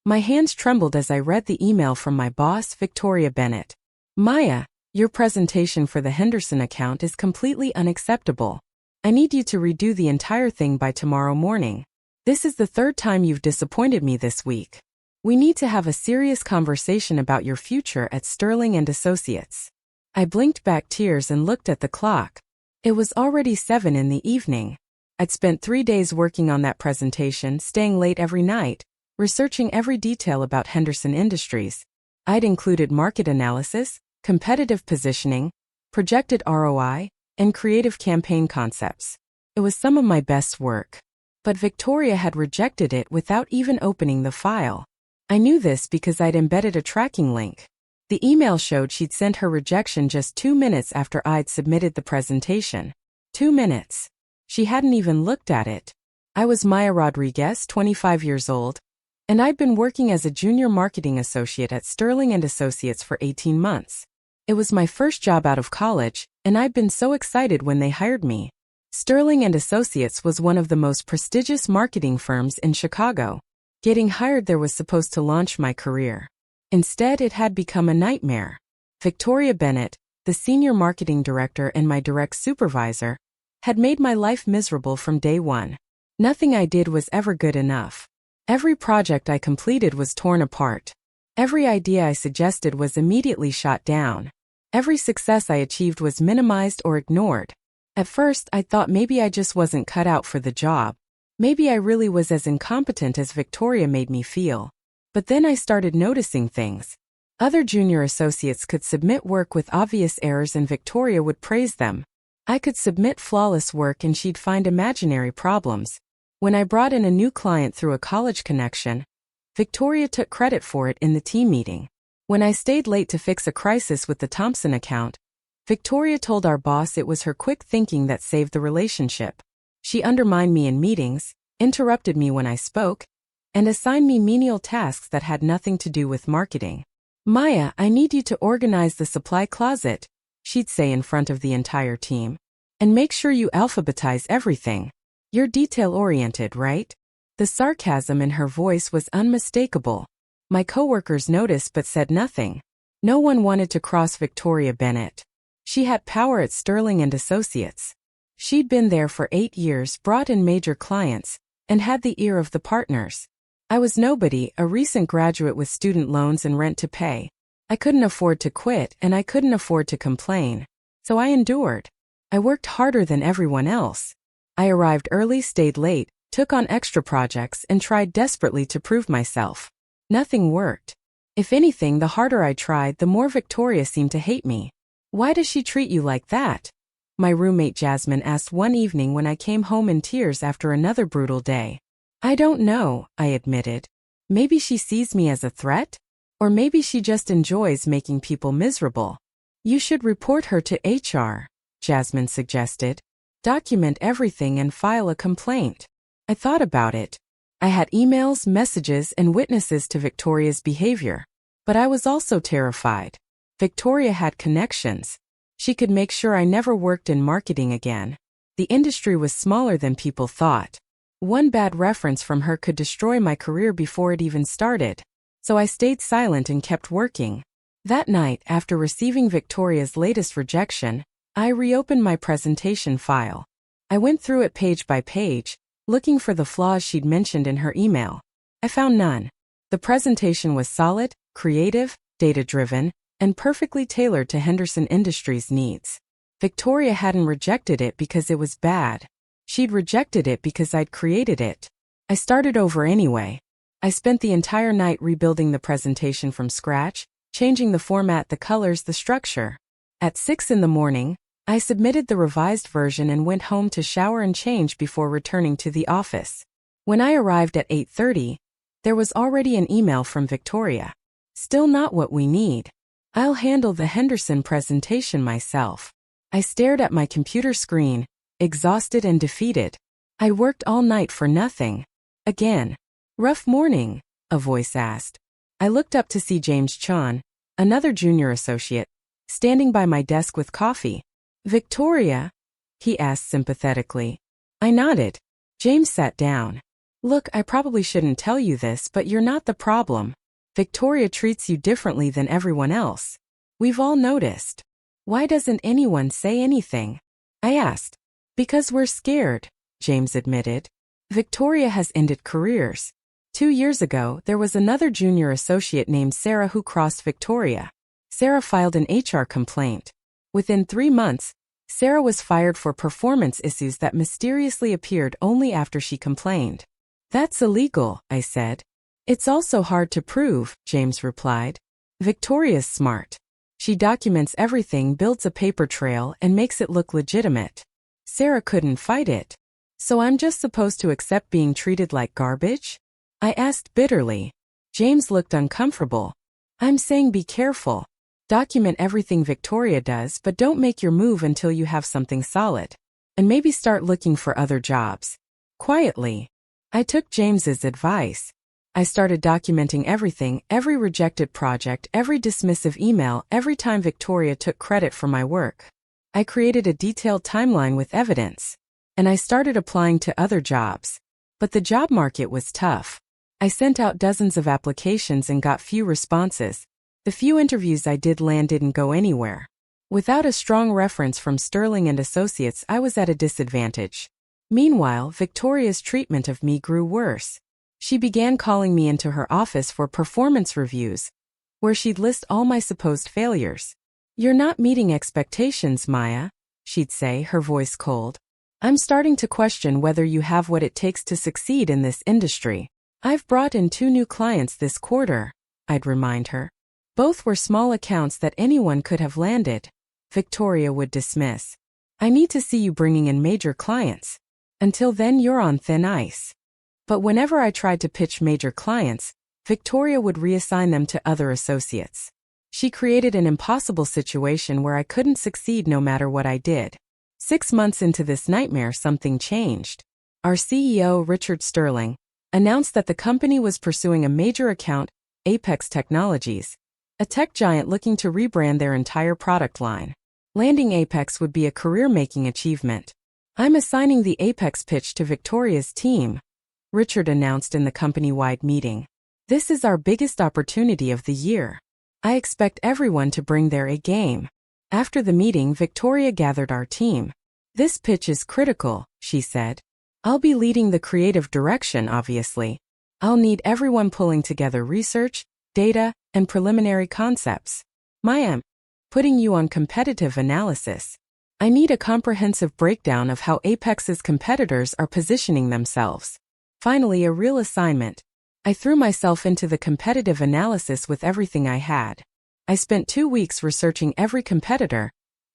My hands trembled as I read the email from my boss, Victoria Bennett. Maya, your presentation for the Henderson account is completely unacceptable. I need you to redo the entire thing by tomorrow morning. This is the third time you've disappointed me this week. We need to have a serious conversation about your future at Sterling and Associates. I blinked back tears and looked at the clock. It was already 7 in the evening. I'd spent 3 days working on that presentation, staying late every night, researching every detail about Henderson Industries. I'd included market analysis, competitive positioning, projected ROI, and creative campaign concepts. It was some of my best work. But Victoria had rejected it without even opening the file. I knew this because I'd embedded a tracking link. The email showed she'd sent her rejection just 2 minutes after I'd submitted the presentation. 2 minutes. She hadn't even looked at it. I was Maya Rodriguez, 25 years old, and I'd been working as a junior marketing associate at Sterling and Associates for 18 months. It was my first job out of college, and I'd been so excited when they hired me. Sterling and Associates was one of the most prestigious marketing firms in Chicago. Getting hired there was supposed to launch my career. Instead, it had become a nightmare. Victoria Bennett, the senior marketing director and my direct supervisor, had made my life miserable from day one. Nothing I did was ever good enough. Every project I completed was torn apart. Every idea I suggested was immediately shot down. Every success I achieved was minimized or ignored. At first, I thought maybe I just wasn't cut out for the job. Maybe I really was as incompetent as Victoria made me feel. But then I started noticing things. Other junior associates could submit work with obvious errors and Victoria would praise them. I could submit flawless work and she'd find imaginary problems. When I brought in a new client through a college connection, Victoria took credit for it in the team meeting. When I stayed late to fix a crisis with the Thompson account, Victoria told our boss it was her quick thinking that saved the relationship. She undermined me in meetings, interrupted me when I spoke, and assigned me menial tasks that had nothing to do with marketing. Maya, I need you to organize the supply closet, she'd say in front of the entire team. And make sure you alphabetize everything. You're detail-oriented, right? The sarcasm in her voice was unmistakable. My coworkers noticed but said nothing. No one wanted to cross Victoria Bennett. She had power at Sterling and Associates. She'd been there for 8 years, brought in major clients, and had the ear of the partners. I was nobody, a recent graduate with student loans and rent to pay. I couldn't afford to quit and I couldn't afford to complain. So I endured. I worked harder than everyone else. I arrived early, stayed late, took on extra projects, and tried desperately to prove myself. Nothing worked. If anything, the harder I tried, the more Victoria seemed to hate me. Why does she treat you like that? My roommate Jasmine asked one evening when I came home in tears after another brutal day. I don't know, I admitted. Maybe she sees me as a threat? Or maybe she just enjoys making people miserable. You should report her to HR, Jasmine suggested. Document everything and file a complaint. I thought about it. I had emails, messages, and witnesses to Victoria's behavior. But I was also terrified. Victoria had connections. She could make sure I never worked in marketing again. The industry was smaller than people thought. One bad reference from her could destroy my career before it even started. So I stayed silent and kept working. That night, after receiving Victoria's latest rejection, I reopened my presentation file. I went through it page by page, looking for the flaws she'd mentioned in her email. I found none. The presentation was solid, creative, data-driven, and perfectly tailored to Henderson Industries' needs. Victoria hadn't rejected it because it was bad. She'd rejected it because I'd created it. I started over anyway. I spent the entire night rebuilding the presentation from scratch, changing the format, the colors, the structure. At 6 in the morning, I submitted the revised version and went home to shower and change before returning to the office. When I arrived at 8:30, there was already an email from Victoria. Still not what we need. I'll handle the Henderson presentation myself. I stared at my computer screen, exhausted and defeated. I worked all night for nothing. Again. Rough morning, a voice asked. I looked up to see James Chon, another junior associate, standing by my desk with coffee. Victoria? He asked sympathetically. I nodded. James sat down. Look, I probably shouldn't tell you this, but you're not the problem. Victoria treats you differently than everyone else. We've all noticed. Why doesn't anyone say anything? I asked. Because we're scared, James admitted. Victoria has ended careers. 2 years ago, there was another junior associate named Sarah who crossed Victoria. Sarah filed an HR complaint. Within 3 months, Sarah was fired for performance issues that mysteriously appeared only after she complained. That's illegal, I said. It's also hard to prove, James replied. Victoria's smart. She documents everything, builds a paper trail, and makes it look legitimate. Sarah couldn't fight it. So I'm just supposed to accept being treated like garbage? I asked bitterly. James looked uncomfortable. I'm saying be careful. Document everything Victoria does, but don't make your move until you have something solid. And maybe start looking for other jobs. Quietly. I took James's advice. I started documenting everything, every rejected project, every dismissive email, every time Victoria took credit for my work. I created a detailed timeline with evidence. And I started applying to other jobs. But the job market was tough. I sent out dozens of applications and got few responses. The few interviews I did land didn't go anywhere. Without a strong reference from Sterling and Associates, I was at a disadvantage. Meanwhile, Victoria's treatment of me grew worse. She began calling me into her office for performance reviews, where she'd list all my supposed failures. You're not meeting expectations, Maya, she'd say, her voice cold. I'm starting to question whether you have what it takes to succeed in this industry. I've brought in 2 new clients this quarter, I'd remind her. Both were small accounts that anyone could have landed. Victoria would dismiss. I need to see you bringing in major clients. Until then, you're on thin ice. But whenever I tried to pitch major clients, Victoria would reassign them to other associates. She created an impossible situation where I couldn't succeed no matter what I did. 6 months into this nightmare, something changed. Our CEO, Richard Sterling, announced that the company was pursuing a major account, Apex Technologies, a tech giant looking to rebrand their entire product line. Landing Apex would be a career-making achievement. I'm assigning the Apex pitch to Victoria's team, Richard announced in the company-wide meeting. This is our biggest opportunity of the year. I expect everyone to bring their A game. After the meeting, Victoria gathered our team. This pitch is critical, she said. I'll be leading the creative direction, obviously. I'll need everyone pulling together research, data, and preliminary concepts. I'm putting you on competitive analysis. I need a comprehensive breakdown of how Apex's competitors are positioning themselves. Finally, a real assignment. I threw myself into the competitive analysis with everything I had. I spent 2 weeks researching every competitor,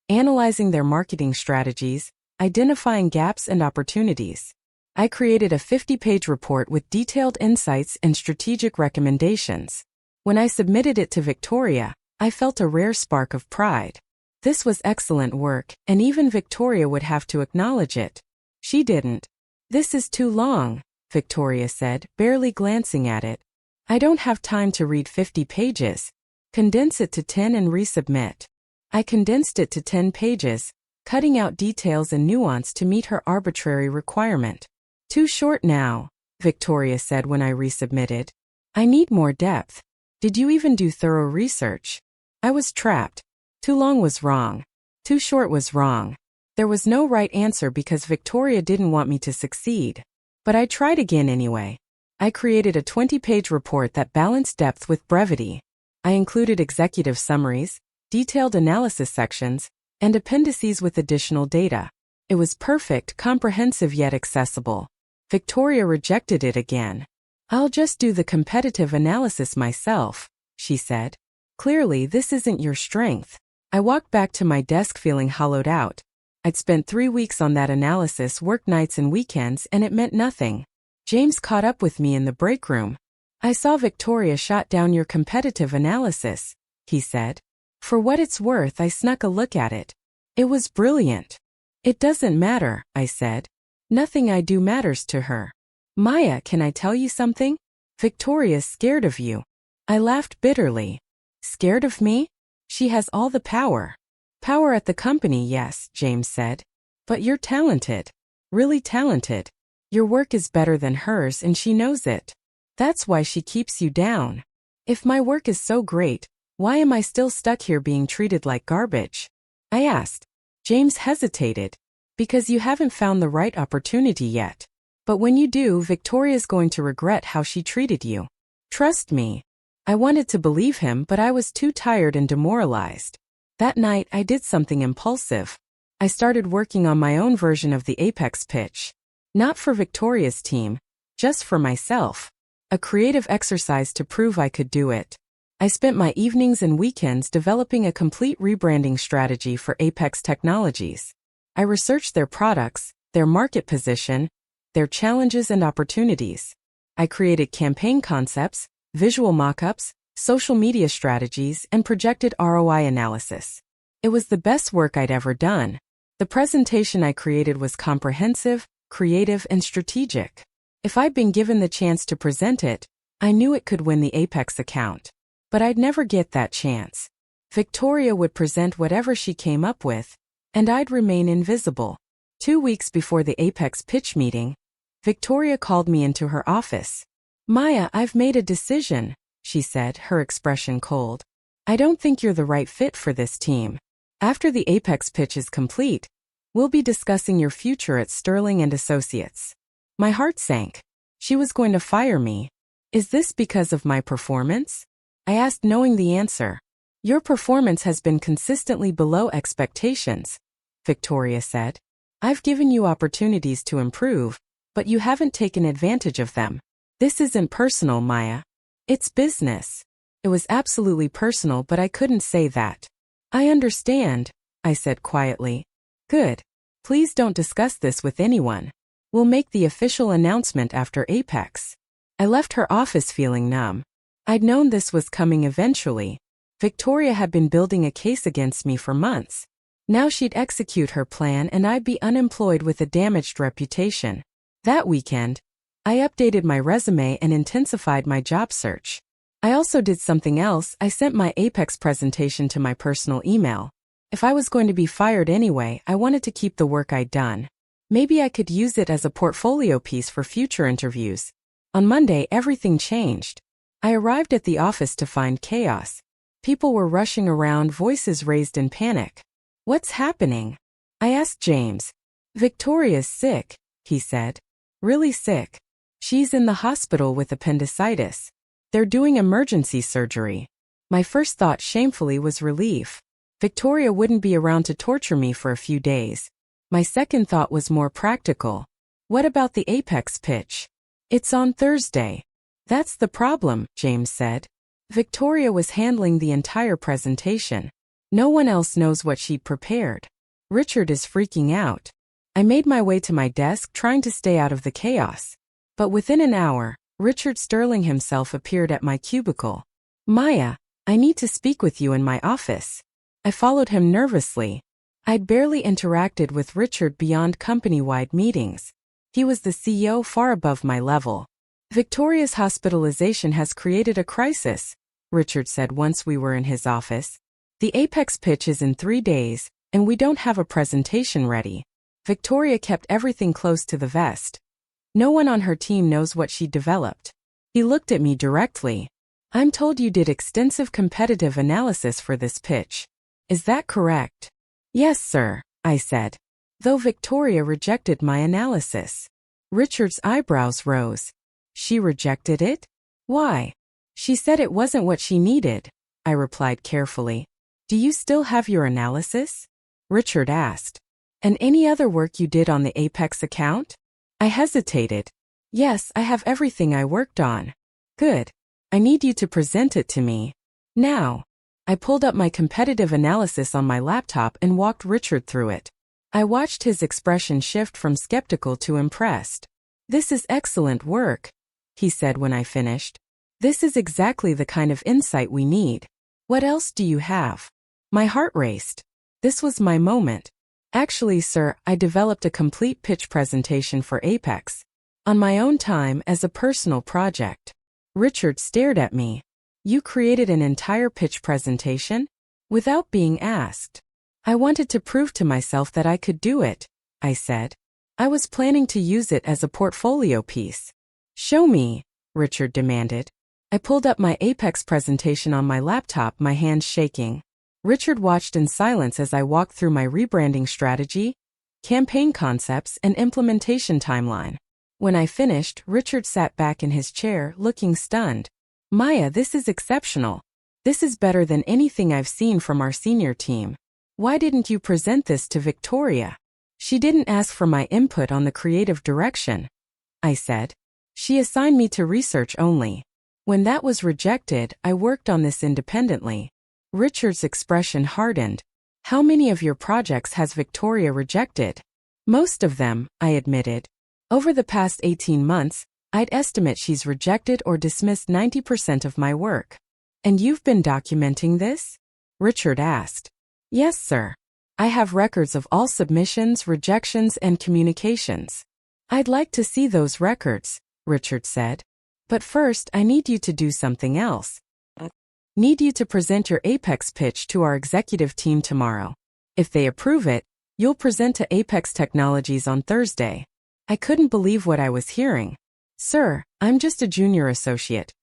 analyzing their marketing strategies, identifying gaps and opportunities. I created a 50-page report with detailed insights and strategic recommendations. When I submitted it to Victoria, I felt a rare spark of pride. This was excellent work, and even Victoria would have to acknowledge it. She didn't. This is too long, Victoria said, barely glancing at it. I don't have time to read 50 pages. Condense it to 10 and resubmit. I condensed it to 10 pages, cutting out details and nuance to meet her arbitrary requirement. Too short now, Victoria said when I resubmitted. I need more depth. Did you even do thorough research? I was trapped. Too long was wrong. Too short was wrong. There was no right answer because Victoria didn't want me to succeed. But I tried again anyway. I created a 20-page report that balanced depth with brevity. I included executive summaries, detailed analysis sections, and appendices with additional data. It was perfect, comprehensive yet accessible. Victoria rejected it again. I'll just do the competitive analysis myself, she said. Clearly, this isn't your strength. I walked back to my desk feeling hollowed out. I'd spent 3 weeks on that analysis, worked nights and weekends, and it meant nothing. James caught up with me in the break room. I saw Victoria shot down your competitive analysis, he said. For what it's worth, I snuck a look at it. It was brilliant. It doesn't matter, I said. Nothing I do matters to her. Maya, can I tell you something? Victoria's scared of you. I laughed bitterly. Scared of me? She has all the power. Power at the company, yes, James said. But you're talented. Really talented. Your work is better than hers and she knows it. That's why she keeps you down. If my work is so great, why am I still stuck here being treated like garbage? I asked. James hesitated. Because you haven't found the right opportunity yet. But when you do, Victoria's going to regret how she treated you. Trust me. I wanted to believe him, but I was too tired and demoralized. That night, I did something impulsive. I started working on my own version of the Apex pitch. Not for Victoria's team, just for myself. A creative exercise to prove I could do it. I spent my evenings and weekends developing a complete rebranding strategy for Apex Technologies. I researched their products, their market position, their challenges and opportunities. I created campaign concepts, visual mock-ups, social media strategies, and projected ROI analysis. It was the best work I'd ever done. The presentation I created was comprehensive, creative, and strategic. If I'd been given the chance to present it, I knew it could win the Apex account. But I'd never get that chance. Victoria would present whatever she came up with, and I'd remain invisible. 2 weeks before the Apex pitch meeting, Victoria called me into her office. Maya, I've made a decision, she said, her expression cold. I don't think you're the right fit for this team. After the Apex pitch is complete, we'll be discussing your future at Sterling and Associates. My heart sank. She was going to fire me. Is this because of my performance? I asked, knowing the answer. Your performance has been consistently below expectations, Victoria said. I've given you opportunities to improve, but you haven't taken advantage of them. This isn't personal, Maya. It's business. It was absolutely personal, but I couldn't say that. I understand, I said quietly. Good. Please don't discuss this with anyone. We'll make the official announcement after Apex. I left her office feeling numb. I'd known this was coming eventually. Victoria had been building a case against me for months. Now she'd execute her plan and I'd be unemployed with a damaged reputation. That weekend, I updated my resume and intensified my job search. I also did something else. I sent my Apex presentation to my personal email. If I was going to be fired anyway, I wanted to keep the work I'd done. Maybe I could use it as a portfolio piece for future interviews. On Monday, everything changed. I arrived at the office to find chaos. People were rushing around, voices raised in panic. What's happening? I asked James. Victoria's sick, he said. Really sick. She's in the hospital with appendicitis. They're doing emergency surgery. My first thought, shamefully, was relief. Victoria wouldn't be around to torture me for a few days. My second thought was more practical. What about the Apex pitch? It's on Thursday. That's the problem, James said. Victoria was handling the entire presentation. No one else knows what she'd prepared. Richard is freaking out. I made my way to my desk, trying to stay out of the chaos. But within an hour, Richard Sterling himself appeared at my cubicle. Maya, I need to speak with you in my office. I followed him nervously. I'd barely interacted with Richard beyond company-wide meetings. He was the CEO, far above my level. Victoria's hospitalization has created a crisis, Richard said once we were in his office. The Apex pitch is in 3 days, and we don't have a presentation ready. Victoria kept everything close to the vest. No one on her team knows what she developed. He looked at me directly. I'm told you did extensive competitive analysis for this pitch. Is that correct? Yes, sir, I said. Though Victoria rejected my analysis. Richard's eyebrows rose. She rejected it? Why? She said it wasn't what she needed, I replied carefully. Do you still have your analysis? Richard asked. And any other work you did on the Apex account? I hesitated. Yes, I have everything I worked on. Good. I need you to present it to me. Now. I pulled up my competitive analysis on my laptop and walked Richard through it. I watched his expression shift from skeptical to impressed. This is excellent work, he said when I finished. This is exactly the kind of insight we need. What else do you have? My heart raced. This was my moment. Actually, sir, I developed a complete pitch presentation for Apex. On my own time, as a personal project. Richard stared at me. You created an entire pitch presentation? Without being asked. I wanted to prove to myself that I could do it, I said. I was planning to use it as a portfolio piece. Show me, Richard demanded. I pulled up my Apex presentation on my laptop, my hands shaking. Richard watched in silence as I walked through my rebranding strategy, campaign concepts, and implementation timeline. When I finished, Richard sat back in his chair, looking stunned. Maya, this is exceptional. This is better than anything I've seen from our senior team. Why didn't you present this to Victoria? She didn't ask for my input on the creative direction, I said. She assigned me to research only. When that was rejected, I worked on this independently. Richard's expression hardened. How many of your projects has Victoria rejected? Most of them, I admitted. Over the past 18 months, I'd estimate she's rejected or dismissed 90% of my work. And you've been documenting this? Richard asked. Yes, sir. I have records of all submissions, rejections, and communications. I'd like to see those records, Richard said. But first, I need you to do something else. Need you to present your Apex pitch to our executive team tomorrow. If they approve it, you'll present to Apex Technologies on Thursday. I couldn't believe what I was hearing. Sir, I'm just a junior associate.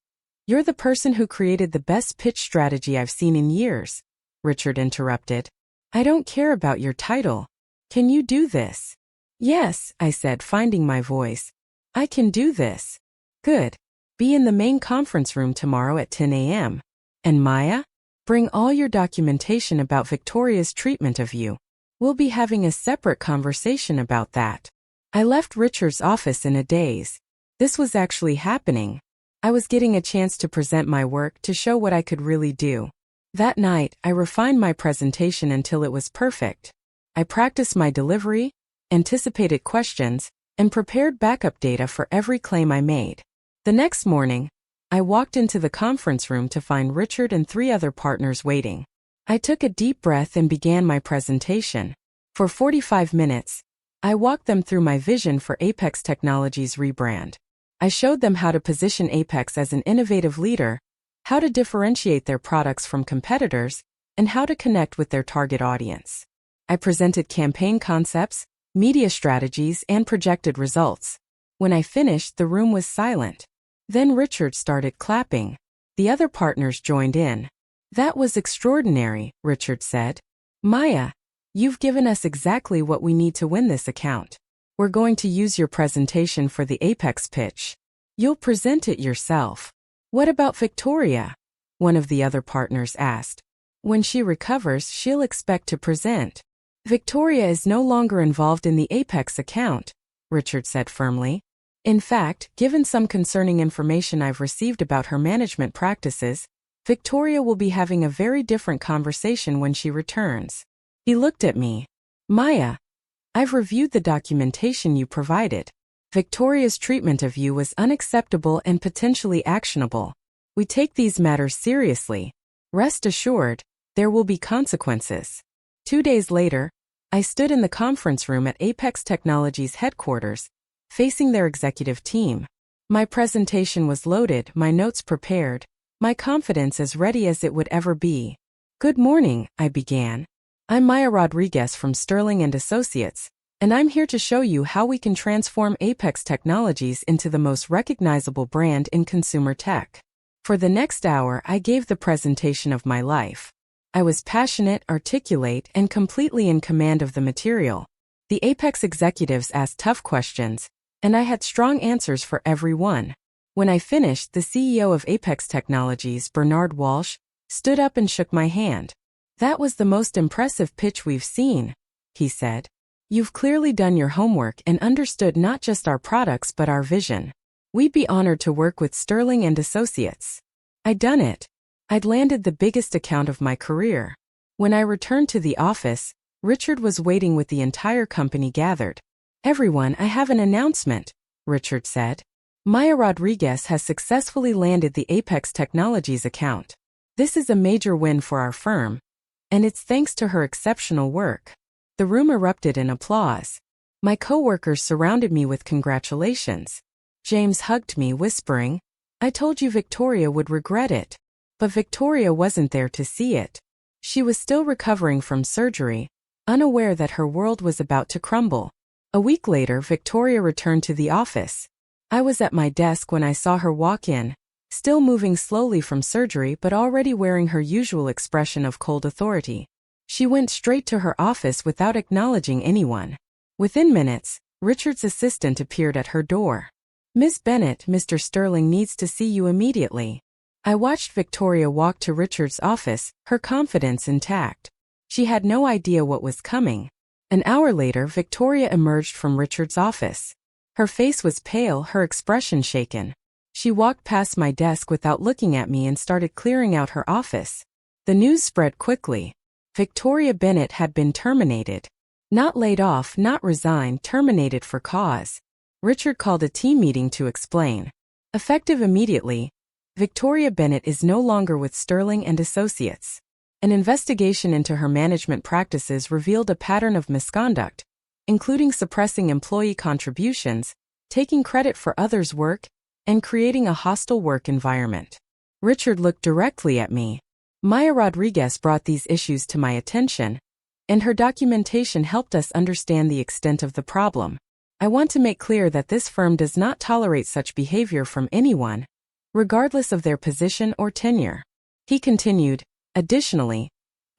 You're the person who created the best pitch strategy I've seen in years, Richard interrupted. I don't care about your title. Can you do this? Yes, I said, finding my voice. I can do this. Good. Be in the main conference room tomorrow at 10 a.m. And Maya? Bring all your documentation about Victoria's treatment of you. We'll be having a separate conversation about that. I left Richard's office in a daze. This was actually happening. I was getting a chance to present my work to show what I could really do. That night, I refined my presentation until it was perfect. I practiced my delivery, anticipated questions, and prepared backup data for every claim I made. The next morning, I walked into the conference room to find Richard and 3 other partners waiting. I took a deep breath and began my presentation. For 45 minutes, I walked them through my vision for Apex Technologies' rebrand. I showed them how to position Apex as an innovative leader, how to differentiate their products from competitors, and how to connect with their target audience. I presented campaign concepts, media strategies, and projected results. When I finished, the room was silent. Then Richard started clapping. The other partners joined in. That was extraordinary, Richard said. Maya, you've given us exactly what we need to win this account. We're going to use your presentation for the Apex pitch. You'll present it yourself. What about Victoria? One of the other partners asked. When she recovers, she'll expect to present. Victoria is no longer involved in the Apex account, Richard said firmly. In fact, given some concerning information I've received about her management practices, Victoria will be having a very different conversation when she returns. He looked at me. Maya, I've reviewed the documentation you provided. Victoria's treatment of you was unacceptable and potentially actionable. We take these matters seriously. Rest assured, there will be consequences. 2 days later, I stood in the conference room at Apex Technologies headquarters, facing their executive team. My presentation was loaded, my notes prepared, my confidence as ready as it would ever be. Good morning, I began. I'm Maya Rodriguez from Sterling & Associates, and I'm here to show you how we can transform Apex Technologies into the most recognizable brand in consumer tech. For the next hour, I gave the presentation of my life. I was passionate, articulate, and completely in command of the material. The Apex executives asked tough questions, and I had strong answers for every one. When I finished, the CEO of Apex Technologies, Bernard Walsh, stood up and shook my hand. That was the most impressive pitch we've seen, he said. You've clearly done your homework and understood not just our products but our vision. We'd be honored to work with Sterling & Associates. I'd done it. I'd landed the biggest account of my career. When I returned to the office, Richard was waiting with the entire company gathered. Everyone, I have an announcement, Richard said. Maya Rodriguez has successfully landed the Apex Technologies account. This is a major win for our firm, and it's thanks to her exceptional work. The room erupted in applause. My coworkers surrounded me with congratulations. James hugged me, whispering, I told you Victoria would regret it. But Victoria wasn't there to see it. She was still recovering from surgery, unaware that her world was about to crumble. A week later, Victoria returned to the office. I was at my desk when I saw her walk in, still moving slowly from surgery but already wearing her usual expression of cold authority. She went straight to her office without acknowledging anyone. Within minutes, Richard's assistant appeared at her door. "Miss Bennett, Mr. Sterling needs to see you immediately." I watched Victoria walk to Richard's office, her confidence intact. She had no idea what was coming. An hour later, Victoria emerged from Richard's office. Her face was pale, her expression shaken. She walked past my desk without looking at me and started clearing out her office. The news spread quickly. Victoria Bennett had been terminated. Not laid off, not resigned, terminated for cause. Richard called a team meeting to explain. Effective immediately, Victoria Bennett is no longer with Sterling and Associates. An investigation into her management practices revealed a pattern of misconduct, including suppressing employee contributions, taking credit for others' work, and creating a hostile work environment. Richard looked directly at me. Maya Rodriguez brought these issues to my attention, and her documentation helped us understand the extent of the problem. I want to make clear that this firm does not tolerate such behavior from anyone, regardless of their position or tenure. He continued, "Additionally,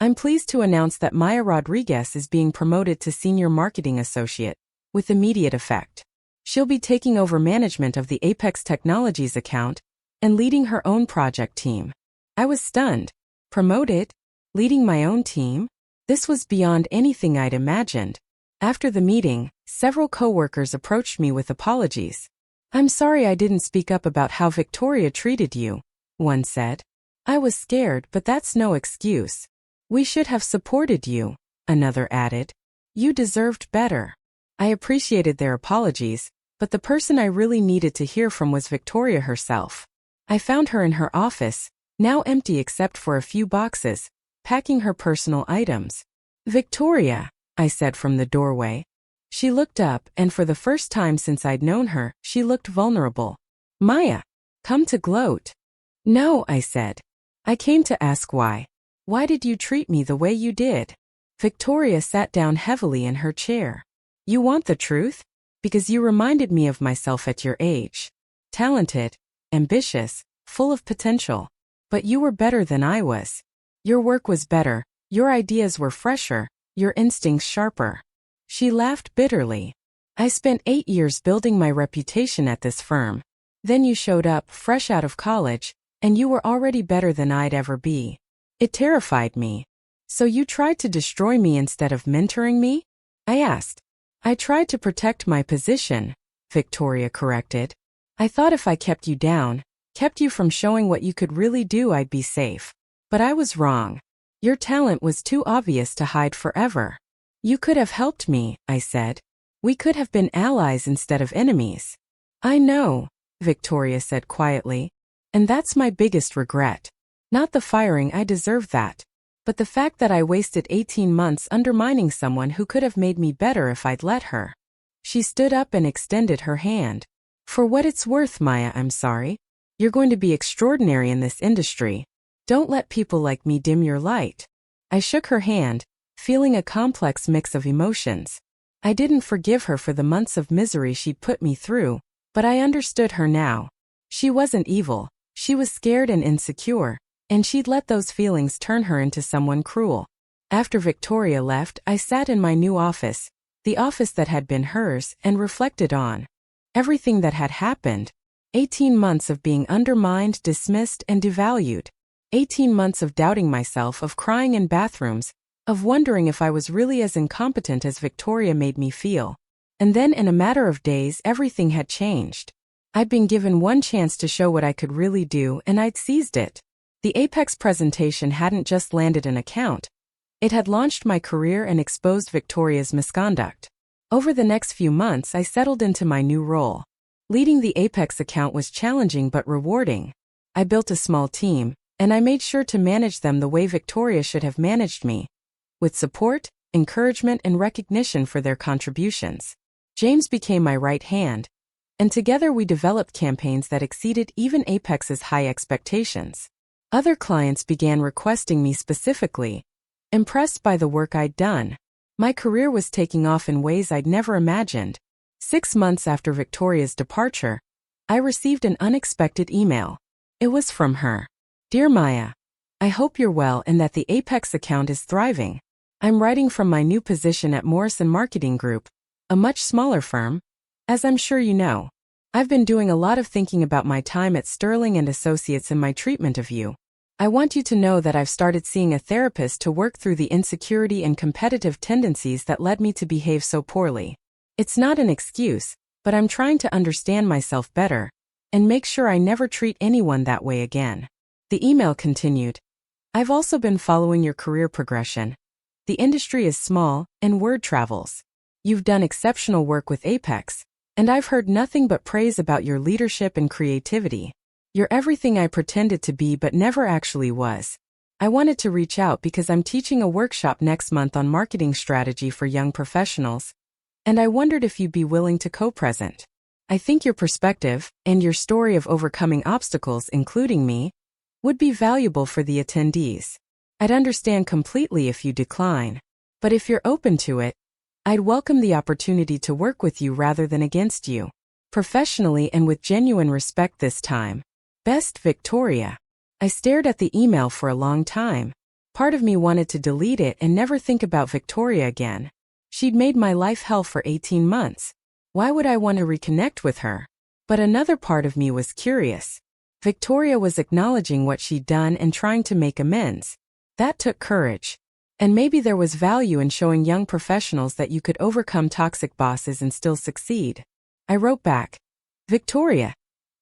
I'm pleased to announce that Maya Rodriguez is being promoted to Senior Marketing Associate, with immediate effect. She'll be taking over management of the Apex Technologies account and leading her own project team." I was stunned. Promoted? Leading my own team? This was beyond anything I'd imagined. After the meeting, several coworkers approached me with apologies. "I'm sorry I didn't speak up about how Victoria treated you," one said. "I was scared, but that's no excuse. We should have supported you," another added. "You deserved better." I appreciated their apologies, but the person I really needed to hear from was Victoria herself. I found her in her office, now empty except for a few boxes, packing her personal items. "Victoria," I said from the doorway. She looked up, and for the first time since I'd known her, she looked vulnerable. "Maya, come to gloat." "No," I said. "I came to ask why. Why did you treat me the way you did?" Victoria sat down heavily in her chair. "You want the truth? Because you reminded me of myself at your age. Talented, ambitious, full of potential. But you were better than I was. Your work was better, your ideas were fresher, your instincts sharper." She laughed bitterly. "I spent 8 years building my reputation at this firm. Then you showed up, fresh out of college, and you were already better than I'd ever be. It terrified me. So you tried to destroy me instead of mentoring me?" I asked. "I tried to protect my position," Victoria corrected. "I thought if I kept you down, kept you from showing what you could really do, I'd be safe. But I was wrong. Your talent was too obvious to hide forever." "You could have helped me," I said. "We could have been allies instead of enemies." "I know," Victoria said quietly. "And that's my biggest regret. Not the firing, I deserve that. But the fact that I wasted 18 months undermining someone who could have made me better if I'd let her." She stood up and extended her hand. "For what it's worth, Maya, I'm sorry. You're going to be extraordinary in this industry. Don't let people like me dim your light." I shook her hand, feeling a complex mix of emotions. I didn't forgive her for the months of misery she'd put me through, but I understood her now. She wasn't evil, she was scared and insecure, and she'd let those feelings turn her into someone cruel. After Victoria left, I sat in my new office, the office that had been hers, and reflected on everything that had happened. 18 months of being undermined, dismissed, and devalued. 18 months of doubting myself, of crying in bathrooms, of wondering if I was really as incompetent as Victoria made me feel. And then in a matter of days, everything had changed. I'd been given one chance to show what I could really do, and I'd seized it. The Apex presentation hadn't just landed an account. It had launched my career and exposed Victoria's misconduct. Over the next few months, I settled into my new role. Leading the Apex account was challenging but rewarding. I built a small team, and I made sure to manage them the way Victoria should have managed me, with support, encouragement, and recognition for their contributions. James became my right hand, and together we developed campaigns that exceeded even Apex's high expectations. Other clients began requesting me specifically, impressed by the work I'd done. My career was taking off in ways I'd never imagined. 6 months after Victoria's departure, I received an unexpected email. It was from her. Dear Maya, I hope you're well and that the Apex account is thriving. I'm writing from my new position at Morrison Marketing Group, a much smaller firm. As I'm sure you know, I've been doing a lot of thinking about my time at Sterling and Associates and my treatment of you. I want you to know that I've started seeing a therapist to work through the insecurity and competitive tendencies that led me to behave so poorly. It's not an excuse, but I'm trying to understand myself better and make sure I never treat anyone that way again. The email continued. I've also been following your career progression. The industry is small, and word travels. You've done exceptional work with Apex, and I've heard nothing but praise about your leadership and creativity. You're everything I pretended to be but never actually was. I wanted to reach out because I'm teaching a workshop next month on marketing strategy for young professionals, and I wondered if you'd be willing to co-present. I think your perspective, and your story of overcoming obstacles, including me, would be valuable for the attendees. I'd understand completely if you decline, but if you're open to it, I'd welcome the opportunity to work with you rather than against you. Professionally and with genuine respect this time. Best, Victoria. I stared at the email for a long time. Part of me wanted to delete it and never think about Victoria again. She'd made my life hell for 18 months. Why would I want to reconnect with her? But another part of me was curious. Victoria was acknowledging what she'd done and trying to make amends. That took courage. And maybe there was value in showing young professionals that you could overcome toxic bosses and still succeed. I wrote back, Victoria,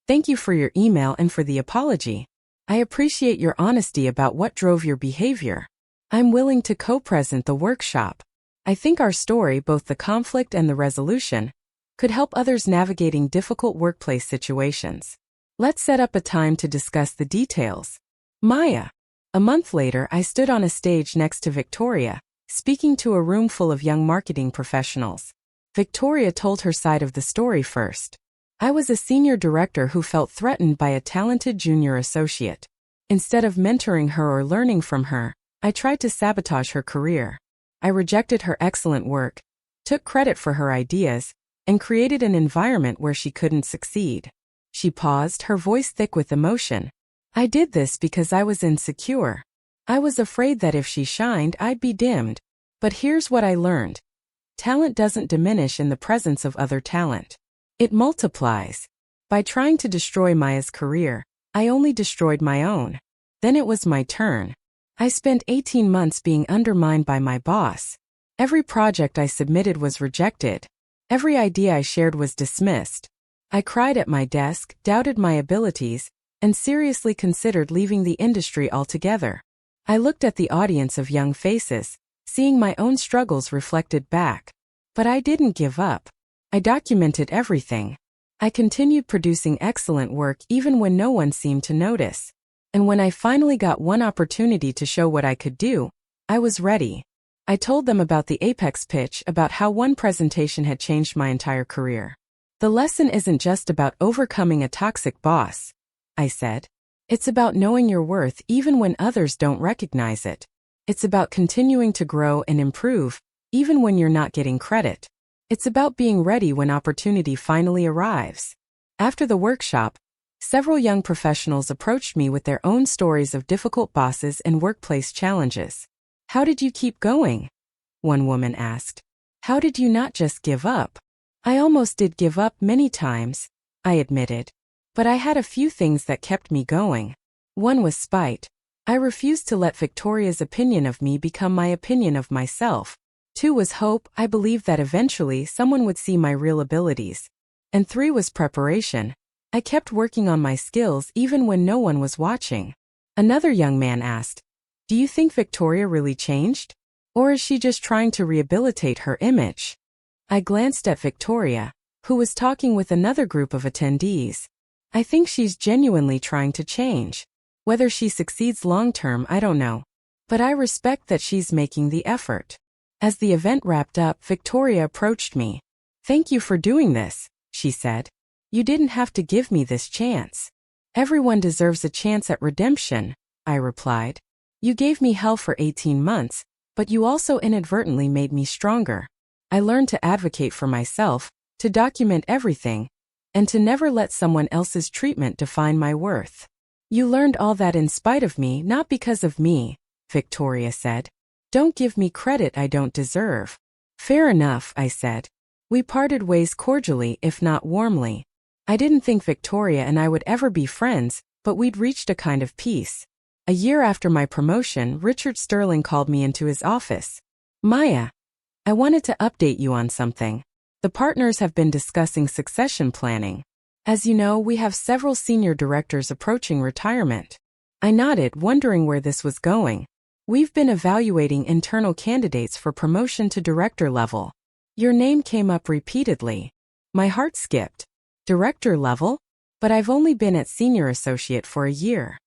thank you for your email and for the apology. I appreciate your honesty about what drove your behavior. I'm willing to co-present the workshop. I think our story, both the conflict and the resolution, could help others navigating difficult workplace situations. Let's set up a time to discuss the details. Maya. A month later, I stood on a stage next to Victoria, speaking to a room full of young marketing professionals. Victoria told her side of the story first. I was a senior director who felt threatened by a talented junior associate. Instead of mentoring her or learning from her, I tried to sabotage her career. I rejected her excellent work, took credit for her ideas, and created an environment where she couldn't succeed. She paused, her voice thick with emotion. I did this because I was insecure. I was afraid that if she shined, I'd be dimmed. But here's what I learned. Talent doesn't diminish in the presence of other talent. It multiplies. By trying to destroy Maya's career, I only destroyed my own. Then it was my turn. I spent 18 months being undermined by my boss. Every project I submitted was rejected. Every idea I shared was dismissed. I cried at my desk, doubted my abilities, and seriously considered leaving the industry altogether. I looked at the audience of young faces, seeing my own struggles reflected back. But I didn't give up. I documented everything. I continued producing excellent work even when no one seemed to notice. And when I finally got one opportunity to show what I could do, I was ready. I told them about the Apex pitch, about how one presentation had changed my entire career. The lesson isn't just about overcoming a toxic boss, I said. It's about knowing your worth even when others don't recognize it. It's about continuing to grow and improve, even when you're not getting credit. It's about being ready when opportunity finally arrives. After the workshop, several young professionals approached me with their own stories of difficult bosses and workplace challenges. How did you keep going? One woman asked. How did you not just give up? I almost did give up many times, I admitted. But I had a few things that kept me going. One was spite. I refused to let Victoria's opinion of me become my opinion of myself. 2 was hope. I believed that eventually someone would see my real abilities. And 3 was preparation. I kept working on my skills even when no one was watching. Another young man asked, do you think Victoria really changed? Or is she just trying to rehabilitate her image? I glanced at Victoria, who was talking with another group of attendees. I think she's genuinely trying to change. Whether she succeeds long-term, I don't know. But I respect that she's making the effort. As the event wrapped up, Victoria approached me. Thank you for doing this, she said. You didn't have to give me this chance. Everyone deserves a chance at redemption, I replied. You gave me hell for 18 months, But you also inadvertently made me stronger. I learned to advocate for myself, to document everything, and to never let someone else's treatment define my worth. You learned all that in spite of me, not because of me, Victoria said. Don't give me credit I don't deserve. Fair enough, I said. We parted ways cordially, if not warmly. I didn't think Victoria and I would ever be friends, but we'd reached a kind of peace. A year after my promotion, Richard Sterling called me into his office. Maya, I wanted to update you on something. The partners have been discussing succession planning. As you know, we have several senior directors approaching retirement. I nodded, wondering where this was going. We've been evaluating internal candidates for promotion to director level. Your name came up repeatedly. My heart skipped. Director level? But I've only been at senior associate for a year.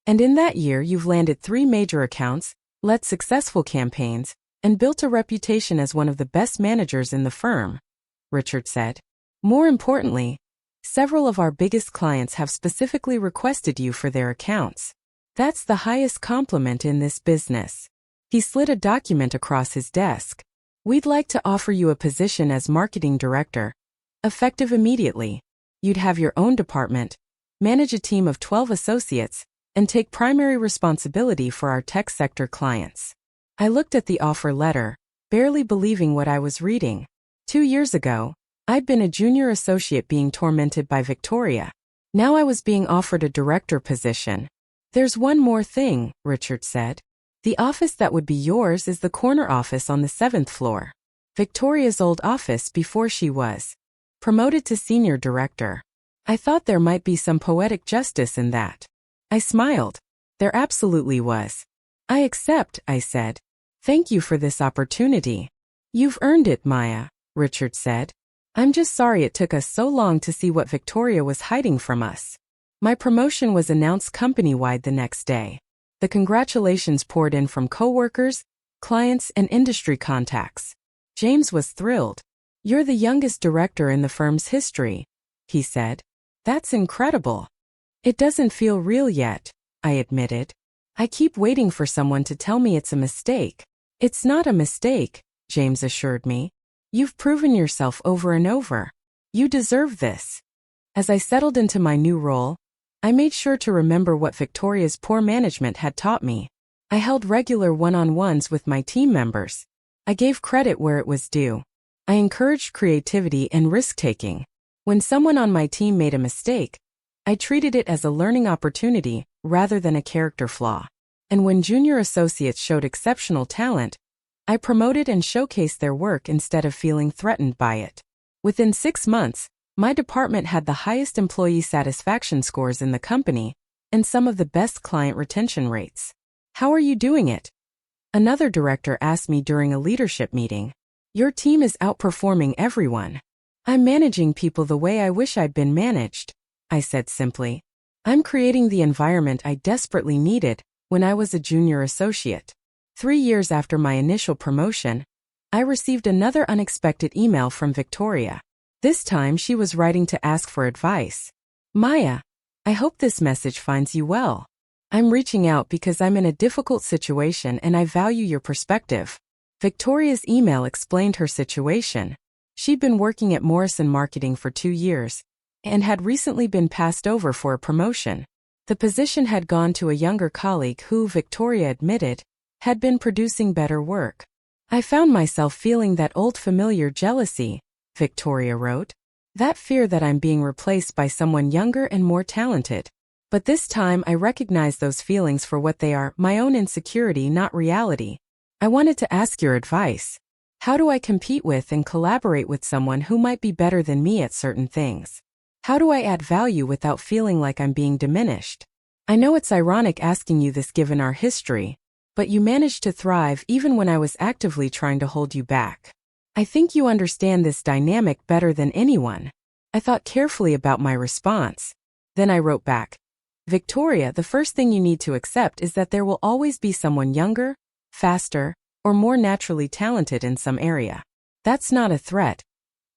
And in that year you've landed 3 major accounts, led successful campaigns, and built a reputation as one of the best managers in the firm, Richard said. More importantly, several of our biggest clients have specifically requested you for their accounts. That's the highest compliment in this business. He slid a document across his desk. We'd like to offer you a position as marketing director, effective immediately. You'd have your own department, manage a team of 12 associates, and take primary responsibility for our tech sector clients. I looked at the offer letter, barely believing what I was reading. 2 years ago, I'd been a junior associate being tormented by Victoria. Now I was being offered a director position. There's one more thing, Richard said. The office that would be yours is the corner office on the 7th floor. Victoria's old office before she was promoted to senior director. I thought there might be some poetic justice in that. I smiled. There absolutely was. I accept, I said. Thank you for this opportunity. You've earned it, Maya, Richard said. I'm just sorry it took us so long to see what Victoria was hiding from us. My promotion was announced company-wide the next day. The congratulations poured in from coworkers, clients, and industry contacts. James was thrilled. You're the youngest director in the firm's history, he said. That's incredible. It doesn't feel real yet, I admitted. I keep waiting for someone to tell me it's a mistake. It's not a mistake, James assured me. You've proven yourself over and over. You deserve this. As I settled into my new role, I made sure to remember what Victoria's poor management had taught me. I held regular one-on-ones with my team members. I gave credit where it was due. I encouraged creativity and risk-taking. When someone on my team made a mistake, I treated it as a learning opportunity rather than a character flaw. And when junior associates showed exceptional talent, I promoted and showcased their work instead of feeling threatened by it. Within 6 months, my department had the highest employee satisfaction scores in the company and some of the best client retention rates. How are you doing it? Another director asked me during a leadership meeting. Your team is outperforming everyone. I'm managing people the way I wish I'd been managed, I said simply. I'm creating the environment I desperately needed when I was a junior associate. 3 years after my initial promotion, I received another unexpected email from Victoria. This time she was writing to ask for advice. Maya, I hope this message finds you well. I'm reaching out because I'm in a difficult situation and I value your perspective. Victoria's email explained her situation. She'd been working at Morrison Marketing for 2 years and had recently been passed over for a promotion. The position had gone to a younger colleague who, Victoria admitted, had been producing better work. I found myself feeling that old familiar jealousy, Victoria wrote. That fear that I'm being replaced by someone younger and more talented. But this time I recognize those feelings for what they are, my own insecurity, not reality. I wanted to ask your advice. How do I compete with and collaborate with someone who might be better than me at certain things? How do I add value without feeling like I'm being diminished? I know it's ironic asking you this given our history, but you managed to thrive even when I was actively trying to hold you back. I think you understand this dynamic better than anyone. I thought carefully about my response. Then I wrote back. Victoria, the first thing you need to accept is that there will always be someone younger, faster, or more naturally talented in some area. That's not a threat.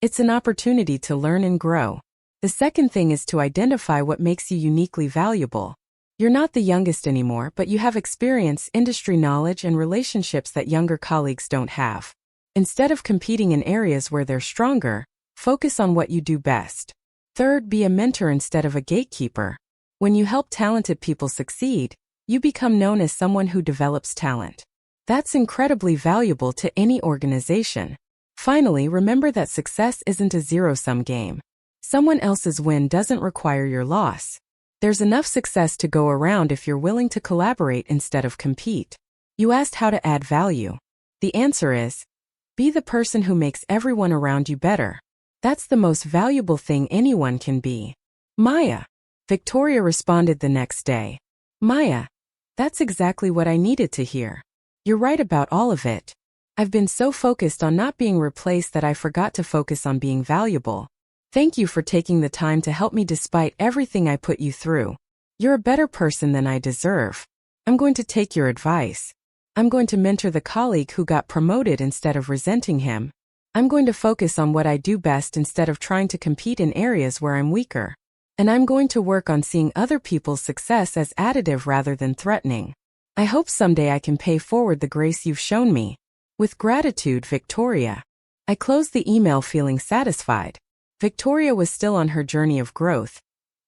It's an opportunity to learn and grow. The second thing is to identify what makes you uniquely valuable. You're not the youngest anymore, but you have experience, industry knowledge, and relationships that younger colleagues don't have. Instead of competing in areas where they're stronger, focus on what you do best. Third, be a mentor instead of a gatekeeper. When you help talented people succeed, you become known as someone who develops talent. That's incredibly valuable to any organization. Finally, remember that success isn't a zero-sum game. Someone else's win doesn't require your loss. There's enough success to go around if you're willing to collaborate instead of compete. You asked how to add value. The answer is, be the person who makes everyone around you better. That's the most valuable thing anyone can be. Maya. Victoria responded the next day. Maya, that's exactly what I needed to hear. You're right about all of it. I've been so focused on not being replaced that I forgot to focus on being valuable. Thank you for taking the time to help me despite everything I put you through. You're a better person than I deserve. I'm going to take your advice. I'm going to mentor the colleague who got promoted instead of resenting him. I'm going to focus on what I do best instead of trying to compete in areas where I'm weaker. And I'm going to work on seeing other people's success as additive rather than threatening. I hope someday I can pay forward the grace you've shown me. With gratitude, Victoria. I closed the email feeling satisfied. Victoria was still on her journey of growth,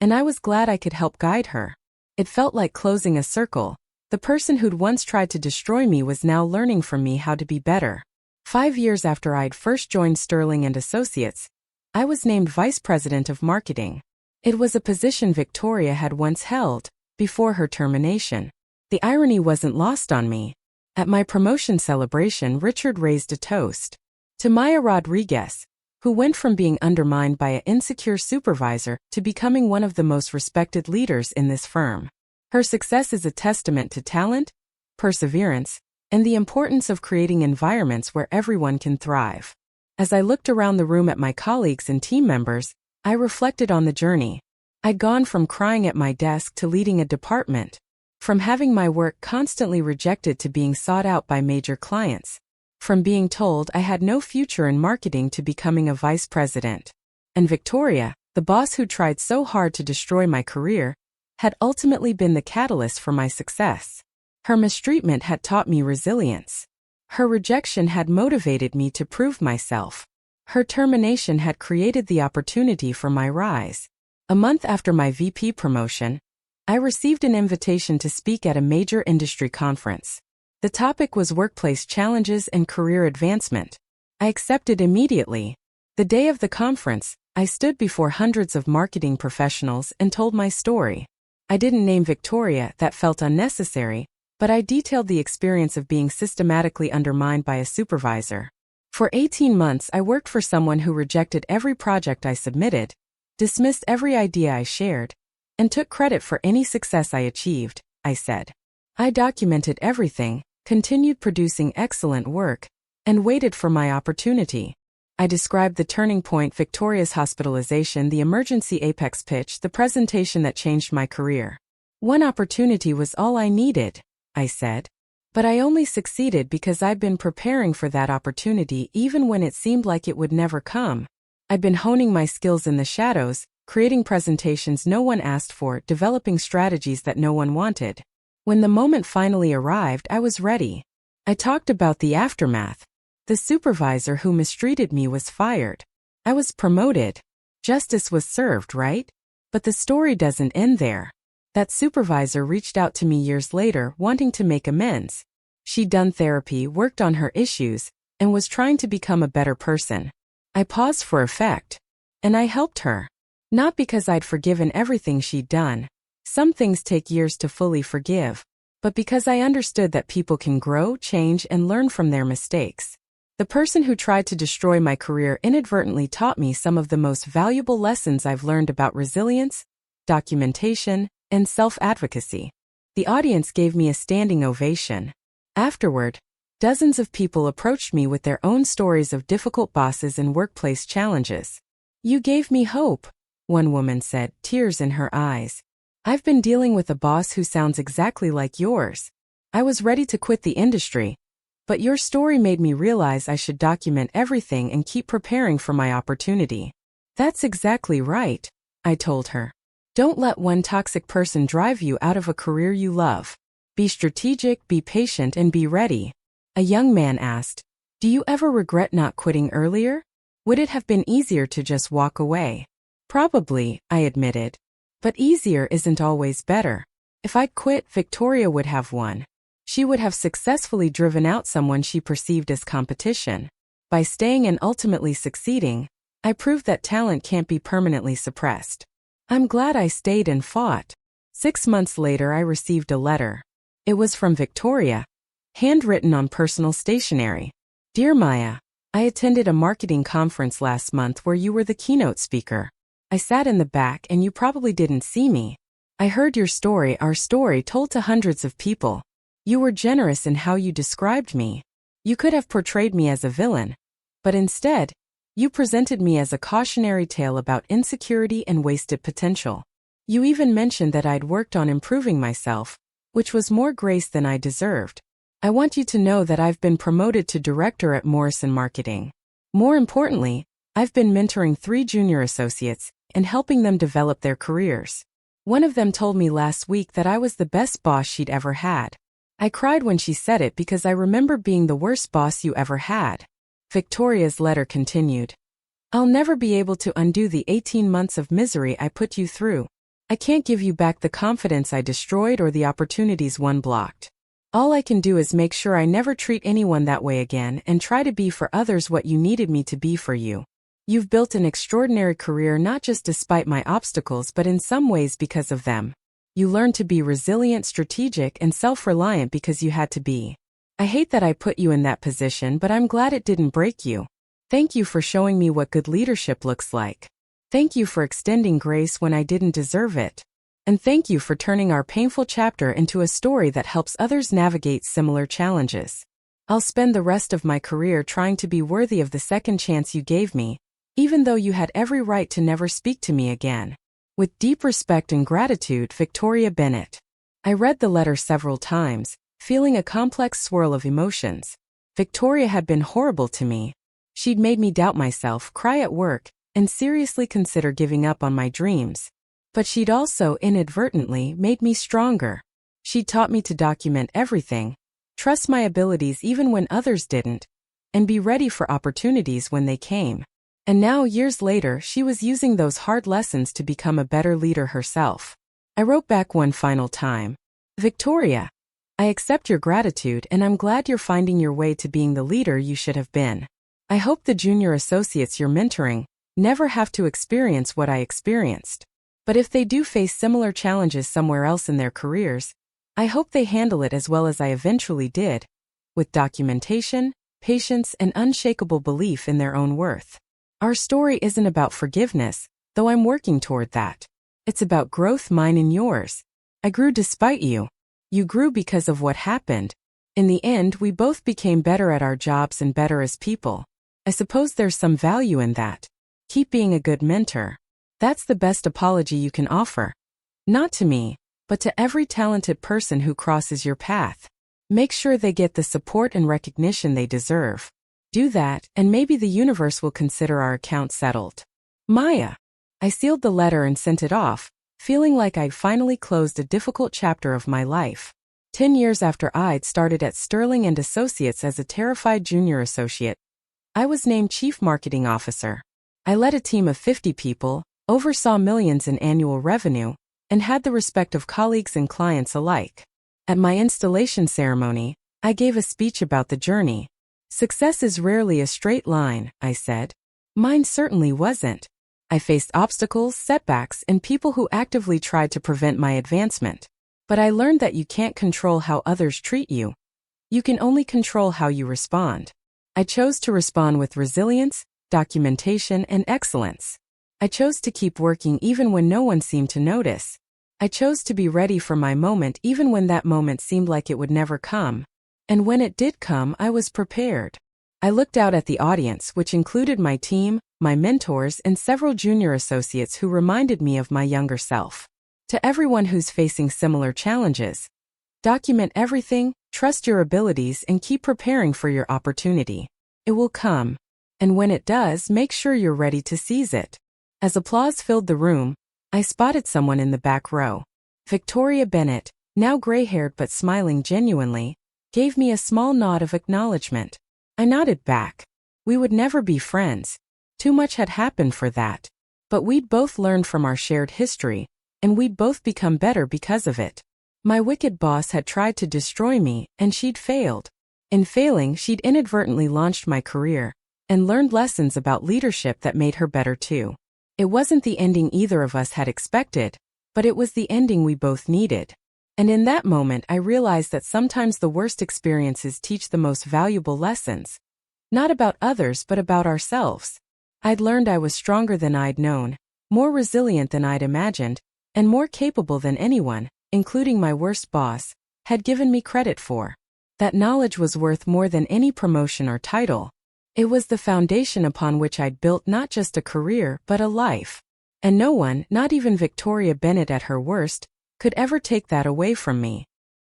and I was glad I could help guide her. It felt like closing a circle. The person who'd once tried to destroy me was now learning from me how to be better. 5 years after I'd first joined Sterling and Associates, I was named Vice President of Marketing. It was a position Victoria had once held, before her termination. The irony wasn't lost on me. At my promotion celebration, Richard raised a toast to Maya Rodriguez, who went from being undermined by an insecure supervisor to becoming one of the most respected leaders in this firm. Her success is a testament to talent, perseverance, and the importance of creating environments where everyone can thrive. As I looked around the room at my colleagues and team members, I reflected on the journey. I'd gone from crying at my desk to leading a department, from having my work constantly rejected to being sought out by major clients, from being told I had no future in marketing to becoming a vice president. And Victoria, the boss who tried so hard to destroy my career, had ultimately been the catalyst for my success. Her mistreatment had taught me resilience. Her rejection had motivated me to prove myself. Her termination had created the opportunity for my rise. A month after my VP promotion, I received an invitation to speak at a major industry conference. The topic was workplace challenges and career advancement. I accepted immediately. The day of the conference, I stood before hundreds of marketing professionals and told my story. I didn't name Victoria, that felt unnecessary, but I detailed the experience of being systematically undermined by a supervisor. For 18 months, I worked for someone who rejected every project I submitted, dismissed every idea I shared, and took credit for any success I achieved, I said. I documented everything, continued producing excellent work, and waited for my opportunity. I described the turning point, Victoria's hospitalization, the emergency apex pitch, the presentation that changed my career. One opportunity was all I needed, I said. But I only succeeded because I'd been preparing for that opportunity even when it seemed like it would never come. I'd been honing my skills in the shadows, creating presentations no one asked for, developing strategies that no one wanted. When the moment finally arrived, I was ready. I talked about the aftermath. The supervisor who mistreated me was fired. I was promoted. Justice was served, right? But the story doesn't end there. That supervisor reached out to me years later, wanting to make amends. She'd done therapy, worked on her issues, and was trying to become a better person. I paused for effect. And I helped her. Not because I'd forgiven everything she'd done. Some things take years to fully forgive. But because I understood that people can grow, change, and learn from their mistakes. The person who tried to destroy my career inadvertently taught me some of the most valuable lessons I've learned about resilience, documentation, and self-advocacy. The audience gave me a standing ovation. Afterward, dozens of people approached me with their own stories of difficult bosses and workplace challenges. "You gave me hope," one woman said, tears in her eyes. "I've been dealing with a boss who sounds exactly like yours. I was ready to quit the industry, but your story made me realize I should document everything and keep preparing for my opportunity." "That's exactly right," I told her. Don't let one toxic person drive you out of a career you love. Be strategic, be patient, and be ready. A young man asked, "Do you ever regret not quitting earlier? Would it have been easier to just walk away?" "Probably," I admitted. "But easier isn't always better. If I'd quit, Victoria would have won. She would have successfully driven out someone she perceived as competition. By staying and ultimately succeeding, I proved that talent can't be permanently suppressed. I'm glad I stayed and fought." 6 months later, I received a letter. It was from Victoria, handwritten on personal stationery. "Dear Maya, I attended a marketing conference last month where you were the keynote speaker. I sat in the back and you probably didn't see me. I heard your story, our story told to hundreds of people. You were generous in how you described me. You could have portrayed me as a villain, but instead, you presented me as a cautionary tale about insecurity and wasted potential. You even mentioned that I'd worked on improving myself, which was more grace than I deserved. I want you to know that I've been promoted to director at Morrison Marketing. More importantly, I've been mentoring 3 junior associates and helping them develop their careers. One of them told me last week that I was the best boss she'd ever had. I cried when she said it because I remember being the worst boss you ever had." Victoria's letter continued. "I'll never be able to undo the 18 months of misery I put you through. I can't give you back the confidence I destroyed or the opportunities one blocked. All I can do is make sure I never treat anyone that way again and try to be for others what you needed me to be for you. You've built an extraordinary career not just despite my obstacles but in some ways because of them. You learned to be resilient, strategic, and self-reliant because you had to be. I hate that I put you in that position, but I'm glad it didn't break you. Thank you for showing me what good leadership looks like. Thank you for extending grace when I didn't deserve it. And thank you for turning our painful chapter into a story that helps others navigate similar challenges. I'll spend the rest of my career trying to be worthy of the second chance you gave me, even though you had every right to never speak to me again. With deep respect and gratitude, Victoria Bennett." I read the letter several times, feeling a complex swirl of emotions. Victoria had been horrible to me. She'd made me doubt myself, cry at work, and seriously consider giving up on my dreams. But she'd also inadvertently made me stronger. She'd taught me to document everything, trust my abilities even when others didn't, and be ready for opportunities when they came. And now, years later, she was using those hard lessons to become a better leader herself. I wrote back one final time. "Victoria, I accept your gratitude and I'm glad you're finding your way to being the leader you should have been. I hope the junior associates you're mentoring never have to experience what I experienced. But if they do face similar challenges somewhere else in their careers, I hope they handle it as well as I eventually did, with documentation, patience, and unshakable belief in their own worth. Our story isn't about forgiveness, though I'm working toward that. It's about growth, mine and yours. I grew despite you. You grew because of what happened. In the end, we both became better at our jobs and better as people. I suppose there's some value in that. Keep being a good mentor. That's the best apology you can offer. Not to me, but to every talented person who crosses your path. Make sure they get the support and recognition they deserve. Do that, and maybe the universe will consider our account settled. Maya." I sealed the letter and sent it off, feeling like I'd finally closed a difficult chapter of my life. 10 years after I'd started at Sterling and Associates as a terrified junior associate, I was named Chief Marketing Officer. I led a team of 50 people, oversaw millions in annual revenue, and had the respect of colleagues and clients alike. At my installation ceremony, I gave a speech about the journey. "Success is rarely a straight line," I said. Mine certainly wasn't. I faced obstacles, setbacks, and people who actively tried to prevent my advancement. But I learned that you can't control how others treat you. You can only control how you respond. I chose to respond with resilience, documentation, and excellence. I chose to keep working even when no one seemed to notice. I chose to be ready for my moment even when that moment seemed like it would never come. And when it did come, I was prepared. I looked out at the audience, which included my team, my mentors, and several junior associates who reminded me of my younger self. To everyone who's facing similar challenges, document everything, trust your abilities, and keep preparing for your opportunity. It will come. And when it does, make sure you're ready to seize it. As applause filled the room, I spotted someone in the back row. Victoria Bennett, now gray-haired but smiling genuinely, gave me a small nod of acknowledgement. I nodded back. We would never be friends. Too much had happened for that. But we'd both learned from our shared history, and we'd both become better because of it. My wicked boss had tried to destroy me, and she'd failed. In failing, she'd inadvertently launched my career, and learned lessons about leadership that made her better too. It wasn't the ending either of us had expected, but it was the ending we both needed. And in that moment I realized that sometimes the worst experiences teach the most valuable lessons. Not about others but about ourselves. I'd learned I was stronger than I'd known, more resilient than I'd imagined, and more capable than anyone, including my worst boss, had given me credit for. That knowledge was worth more than any promotion or title. It was the foundation upon which I'd built not just a career but a life. And no one, not even Victoria Bennett at her worst, could ever take that away from me.